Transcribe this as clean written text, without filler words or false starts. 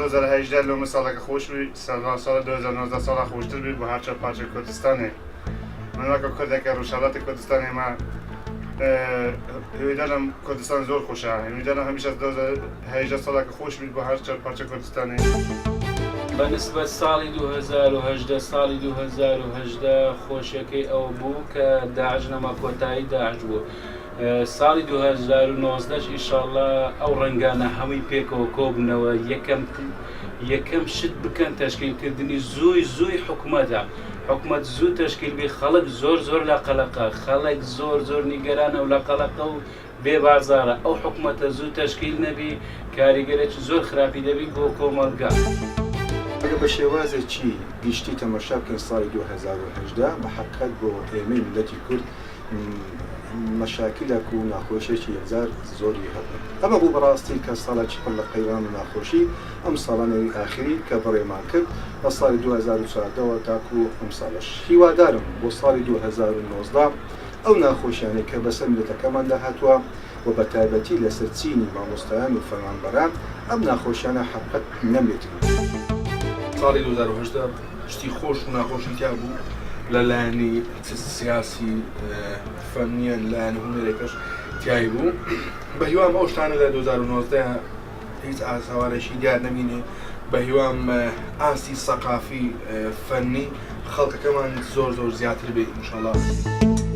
2018 لەو ساڵێکە خۆش بی ساڵ 2019 ساڵا خۆشتر بی بۆ هەرچە پارچە کوردستانی منواکە کوردێکە ڕۆژهەڵاتی کوردستانی ما هێویدارم کوردستان زۆر خۆشە هێویدارم هەمیشە 2018 ساڵێکە خۆش بی بۆ هەرچە پارچە کوردستانی بەنسبەت ساڵی 2018 ساڵی 2018 خۆشیەکەی ئەو بوو کە داعش نەما کۆتایی داعش بوو ساڵی 2019 ئینشاءڵڵا ئەو ڕەنگانە هەمووی پێکەوە کۆبنەوە یەکەم شت بکەن تەشکیلکردنی زووی حکوومەتە حکوومەت زوو تەشکیل بێ خەڵک زۆر لە قەلەقە خەڵک زۆر نیگەرانە و لە قەلەقە و بێ بازارە ئەو حکوومەتە زوو تەشکیل نەبی کاریگەرێکی زۆر خراپی دەبی بۆ کۆمەلگا ئەگە بە شێوازێکی گشتی تەماشا بکەین ساڵی 2018 بە حەقیقەت بۆ ئێمەی ملەتی کورد مەشاکلێک و ناخۆشیێکی هزار زۆری هەبوو ئەمە بوو بەڕاستی کە ساڵێکی پڕ لە قەیران و ناخۆشی ئەم ساڵانەوەی ئاخری کە بەڕێمان کرد لە ساڵی 2014ەوە تاکو ئەم ساڵش هیوادارم بۆ ساڵی 2019 ئەو ناخۆشیانەی کە بەسەر ملەتەکەماندا هاتووە و بە تایبەتی لەسەر چینی مامۆستایان و فەرمانبەران ئەم ناخۆشیانە حەقیقەت نەمێتن ساڵی 2018 شتی خۆش و ناخۆشی تیا بوو لەلایەنی سیاسی فەنیان لایەن هونەرێکەش تیای بوو بە هیوام ئەو شتانە لە 2019 هیچ ئاساوانێکی دیار نەبینێ بە هیوام ئاسی سەقافی فەنی خەڵکەکەمان زۆر زیاتر بێت ئینشاءڵڵا